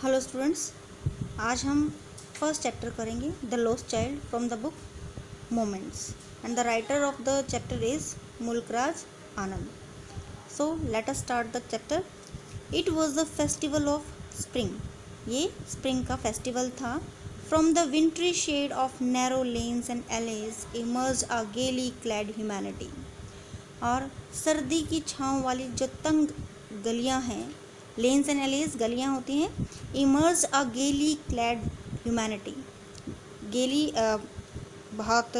Hello students, आज हम first chapter करेंगे the lost child from the book moments and the writer of the chapter is Mulk Raj Anand. So let us start the chapter. It was the festival of spring. ये spring का festival था. From the wintry shade of narrow lanes and alleys emerge a gaily clad humanity. और सर्दी की छाँव वाली जो तंग गलियां हैं, लेन्स एंड एलेज गलियां होती हैं, emerge a gaily clad humanity. गेली बहुत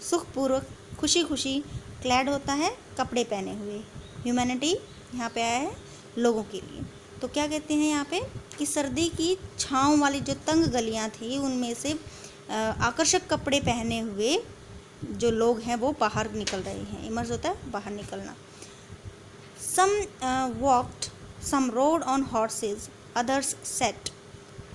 सुखपूर्वक खुशी खुशी, क्लैड होता है कपड़े पहने हुए, ह्यूमैनिटी यहाँ पे आया है लोगों के लिए. तो क्या कहते हैं यहाँ पे कि सर्दी की छाँव वाली जो तंग गलियां थी उनमें से आकर्षक कपड़े पहने हुए जो लोग हैं वो बाहर निकल रहे हैं. इमर्ज होता है बाहर निकलना. Some walked, some rode on horses, others sat.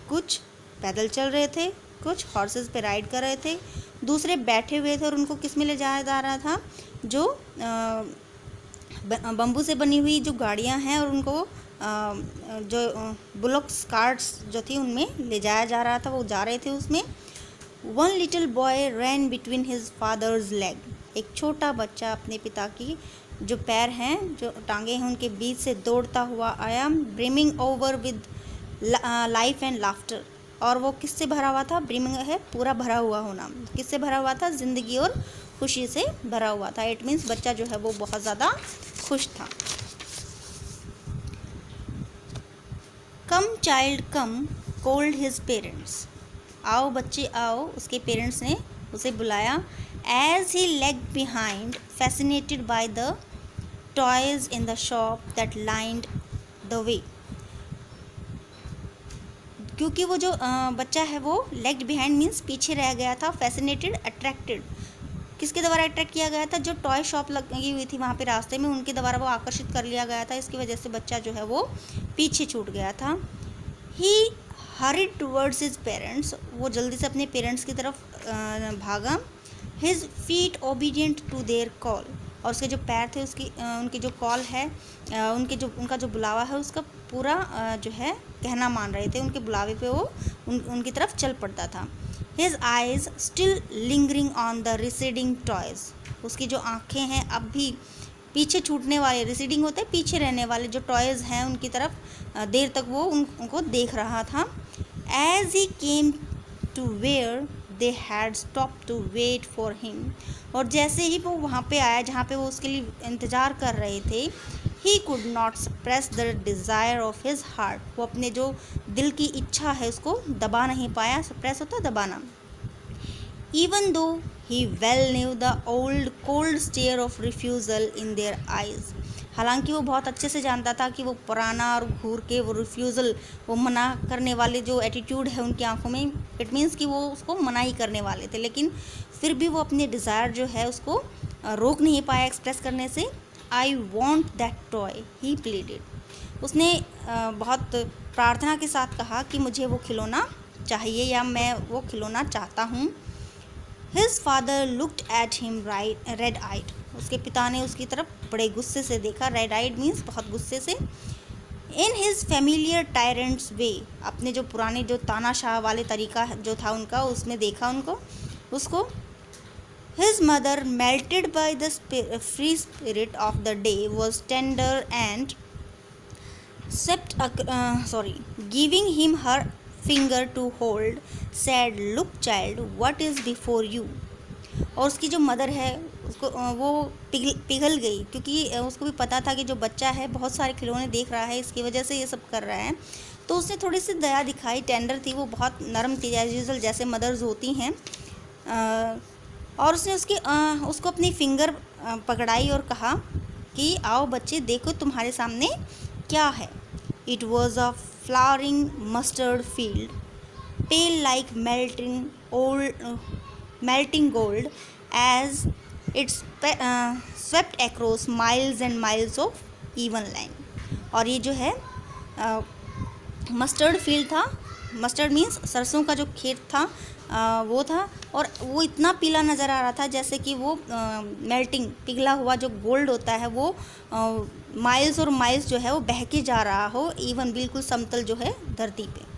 कुछ पैदल चल रहे थे, कुछ हॉर्सेज पे राइड कर रहे थे, दूसरे बैठे हुए थे. और उनको किस में ले जाया जा रहा था? जो बम्बू से बनी हुई जो गाड़ियां हैं, और उनको जो बुलॉक्स कार्ट्स जो थी उनमें ले जाया जा रहा था, वो जा रहे थे उसमें. वन लिटिल बॉय रैन बिटवीन हिज फादर्स लेग. एक छोटा बच्चा अपने पिता की जो पैर हैं, जो टांगे हैं, उनके बीच से दौड़ता हुआ आया. Brimming over with life and laughter. और वो किससे भरा हुआ था? ब्रिमिंग है पूरा भरा हुआ होना. किससे भरा हुआ था? जिंदगी और खुशी से भरा हुआ था. इट मीन्स बच्चा जो है वो बहुत ज़्यादा खुश था. Come child come called his parents. आओ बच्चे आओ, उसके पेरेंट्स ने उसे बुलाया. As he lagged behind, fascinated by the toys in the shop that lined the way. क्योंकि वो जो बच्चा है वो लेग्ड बिहाइंड मीन्स पीछे रह गया था. Fascinated, attracted. किसके द्वारा अट्रैक्ट किया गया था? जो टॉय शॉप लगी हुई थी वहाँ पे रास्ते में, उनके द्वारा वो आकर्षित कर लिया गया था. इसकी वजह से बच्चा जो है वो पीछे छूट गया था. He hurried towards his parents. वो जल्दी से अपने पेरेंट्स की तरफ भागा. His feet obedient to their call. और उसके जो पैर थे उसकी उनकी जो कॉल है, उनका जो बुलावा है, उसका पूरा जो है कहना मान रहे थे. उनके बुलावे पे वो उनकी तरफ चल पड़ता था. His eyes still lingering on the receding toys. उसकी जो आँखें हैं अब भी पीछे छूटने वाले, रिसीडिंग होते हैं पीछे रहने वाले जो टॉयज़ हैं उनकी तरफ देर तक वो उनको देख रहा था. As he came to where they had stopped to wait for him. और जैसे ही वो वहाँ पे आया जहाँ पे वो उसके लिए इंतज़ार कर रहे थे, he could not suppress the desire of his heart. वो अपने जो दिल की इच्छा है उसको दबा नहीं पाया. सप्रेस होता है दबाना. Even though he well knew the old cold stare of refusal in their eyes. हालांकि वो बहुत अच्छे से जानता था कि वो पुराना और घूर के वो रिफ्यूज़ल, वो मना करने वाले जो एटीट्यूड है उनकी आंखों में, इट मीन्स कि वो उसको मना ही करने वाले थे. लेकिन फिर भी वो अपने डिज़ायर जो है उसको रोक नहीं पाया एक्सप्रेस करने से. I want that toy, he pleaded. उसने बहुत प्रार्थना के साथ कहा कि मुझे वो खिलौना चाहिए, या मैं वो खिलौना चाहता हूँ. His father looked at him red eyed. उसके पिता ने उसकी तरफ बड़े गुस्से से देखा. रेड आइड मीन्स बहुत गुस्से से. इन हिज फेमिलियर टायरेंट्स वे. अपने जो पुराने जो तानाशाह वाले तरीका जो था उनका, उसमें देखा उसको. His mother melted by the free spirit of the day was tender and giving him her finger to hold, said look child what is before you. और उसकी जो मदर है उसको वो पिघल गई, क्योंकि उसको भी पता था कि जो बच्चा है बहुत सारे खिलौने देख रहा है, इसकी वजह से ये सब कर रहा है. तो उसने थोड़ी सी दया दिखाई. टेंडर थी, वो बहुत नरम थी एज यूजुअल, जैसे मदर्स होती हैं. और उसने उसको अपनी फिंगर पकड़ाई और कहा कि आओ बच्चे देखो तुम्हारे सामने क्या है. It was a flowering mustard field, pale like melting gold as it swept across miles and miles of even line. और ये जो है मस्टर्ड फील्ड था. मस्टर्ड मीन्स सरसों का जो खेत था वो था. और वो इतना पीला नज़र आ रहा था जैसे कि वो मेल्टिंग, पिघला हुआ जो गोल्ड होता है वो माइल्स और माइल्स जो है वो बह के जा रहा हो, इवन बिल्कुल समतल जो है धरती पे।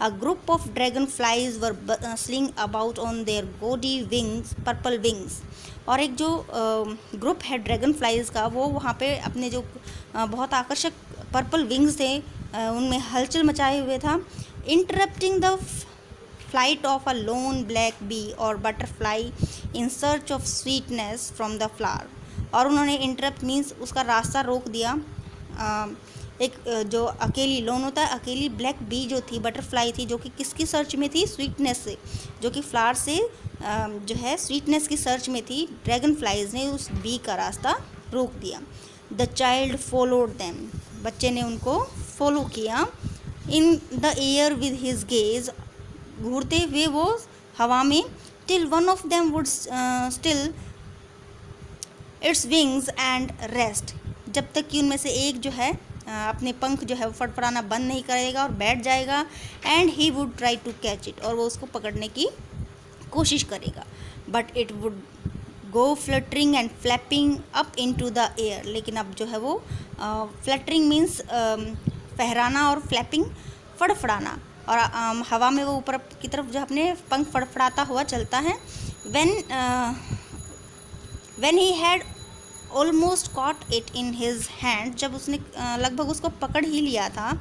A group of dragon flies were sling about on their gaudy wings, purple wings. और एक जो ग्रुप है ड्रैगन फ्लाइज का, वो वहाँ पे अपने जो बहुत आकर्षक पर्पल विंग्स थे उनमें हलचल मचाए हुए था। Interrupting the flight of a lone black bee or butterfly in search of sweetness from the flower. और उन्होंने इंटरप्ट मीन्स उसका रास्ता रोक दिया। एक जो अकेली लोन होता है, अकेली ब्लैक बी जो थी, बटरफ्लाई थी, जो कि किसकी सर्च में थी, स्वीटनेस से, जो कि फ्लावर से जो है स्वीटनेस की सर्च में थी। ड्रैगन फ्लाइज ने उस बी का रास्ता रोक दिया। द चाइल्ड फॉलोड देम, बच्चे ने उनको फॉलो किया। In the air with his gaze, घूरते हुए वो हवा में। Till one of them would still its wings and rest, जब तक कि उनमें से एक जो है अपने पंख जो है वो फड़फड़ाना बंद नहीं करेगा और बैठ जाएगा। And he would try to catch it, और वो उसको पकड़ने की कोशिश करेगा। But it would go fluttering and flapping up into the air, लेकिन अब जो है वो फ्लटरिंग मीन्स फहराना और फ्लैपिंग फड़फड़ाना, और हवा में वो ऊपर की तरफ जो अपने पंख फड़फड़ाता हुआ चलता है। when he had almost caught it in his hand, जब उसने लगभग उसको पकड़ ही लिया था,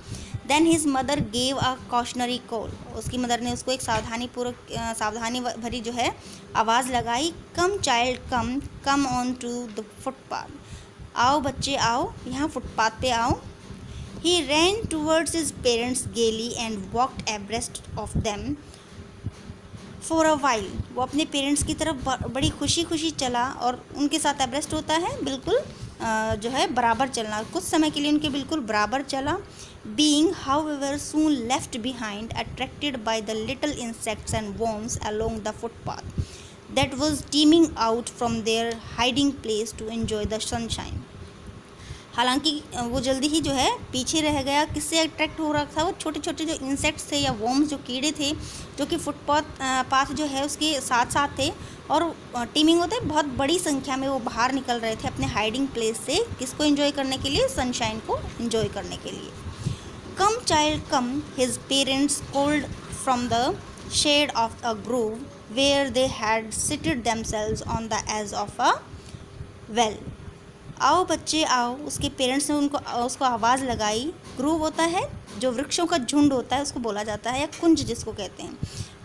then his mother gave a cautionary call, उसकी मदर ने उसको एक सावधानी भरी जो है आवाज़ लगाई। come child come on to the footpath, आओ बच्चे आओ, यहाँ फुटपाथ पे आओ। he ran towards his parents gaily and walked abreast of them for a while, वो अपने पेरेंट्स की तरफ बड़ी खुशी खुशी चला, और उनके साथ एब्रेस्ट होता है बिल्कुल जो है बराबर चलना, कुछ समय के लिए उनके बिल्कुल बराबर चला। being however soon left behind, attracted by the little insects and worms along the footpath that was teeming out from their hiding place to enjoy the sunshine। हालांकि वो जल्दी ही जो है पीछे रह गया। किससे अट्रैक्ट हो रहा था? वो छोटे छोटे जो इंसेक्ट्स थे या वॉर्म्स, जो कीड़े थे, जो कि पाथ जो है उसके साथ साथ थे, और टीमिंग होते बहुत बड़ी संख्या में वो बाहर निकल रहे थे अपने हाइडिंग प्लेस से। किसको एंजॉय करने के लिए? सनशाइन को एंजॉय करने के लिए। Come child come, his parents called from the shade of a grove where they had seated themselves on the edge of a well. आओ बच्चे आओ, उसके पेरेंट्स ने उसको आवाज़ लगाई। ग्रूव होता है जो वृक्षों का झुंड होता है, उसको बोला जाता है, या कुंज जिसको कहते हैं।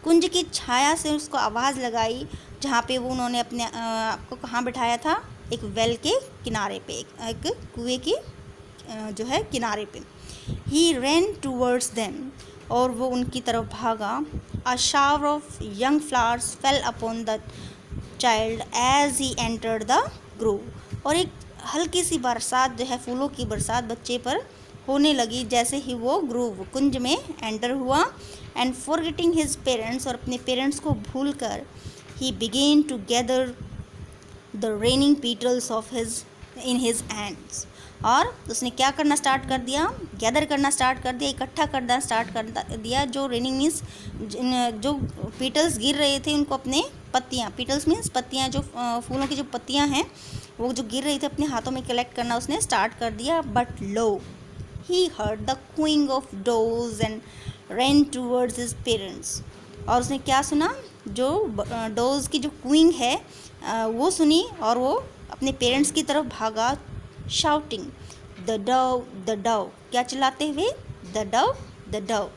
कुंज की छाया से उसको आवाज़ लगाई, जहाँ पे वो उन्होंने अपने आपको कहाँ बिठाया था? एक वेल के किनारे पे, एक कुएं की जो है किनारे पे। ही रैन टूवर्ड्स देम, और वो उनकी तरफ भागा। A shower of young flowers fell upon the child as he entered the grove, और एक हल्की सी बरसात जो है, फूलों की बरसात बच्चे पर होने लगी जैसे ही वो ग्रूव कुंज में एंटर हुआ। एंड फॉरगेटिंग हिज पेरेंट्स, और अपने पेरेंट्स को भूल कर, he began to gather the raining petals of his in his hands, और उसने क्या करना स्टार्ट कर दिया? गैदर करना स्टार्ट कर दिया, इकट्ठा करना स्टार्ट कर दिया। जो रेनिंग मीन्स जो पीटल्स गिर रहे थे उनको अपने पत्तियाँ, पीटल्स मीन्स पत्तियाँ, जो फूलों की जो पत्तियाँ हैं वो जो गिर रही थी अपने हाथों में कलेक्ट करना उसने स्टार्ट कर दिया। But low, he heard the Qing of dose and ran towards his parents, और उसने क्या सुना? जो डोज की जो क्विंग है वो सुनी, और वो अपने पेरेंट्स की तरफ भागा। शाउटिंग द डव, क्या चिल्लाते हुए? The Dove.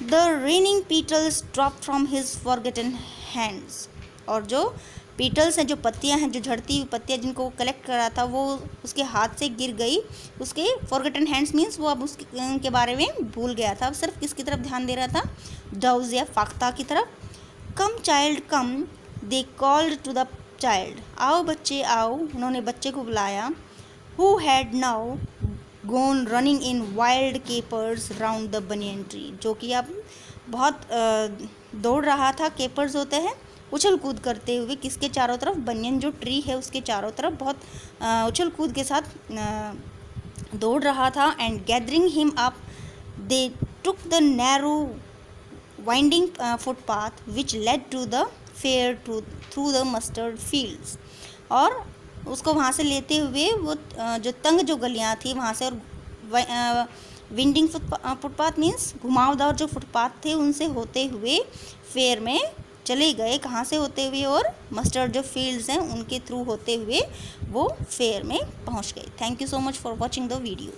The raining petals drop from his forgotten hands, और जो पीटल्स हैं, जो पत्तियां हैं, जो झड़ती हुई पत्तियां जिनको वो कलेक्ट कर रहा था, वो उसके हाथ से गिर गई। उसके फॉरगेटन हैंड्स मीन्स वो अब उनके बारे में भूल गया था, अब सिर्फ किसकी तरफ ध्यान दे रहा था? डव्स या फाख्ता की तरफ। Come child come, they called to the child, आओ बच्चे आओ, उन्होंने बच्चे को बुलाया। Who had now gone running in wild capers round the banyan tree, जो कि अब बहुत दौड़ रहा था। केपर्स होते हैं उछल कूद करते हुए, किसके चारों तरफ? बनियन जो ट्री है उसके चारों तरफ बहुत उछल कूद के साथ दौड़ रहा था। And gathering him up they took the narrow winding footpath which led to the fair through the mustard fields, और उसको वहाँ से लेते हुए वो जो तंग जो गलियाँ थी वहाँ से, और विंडिंग फुटपाथ मीन्स घुमावदार जो फुटपाथ थे उनसे होते हुए फेयर में चले गए। कहाँ से होते हुए? और मस्टर्ड जो फील्ड्स हैं उनके थ्रू होते हुए वो फेयर में पहुँच गए। Thank you so much for watching the video.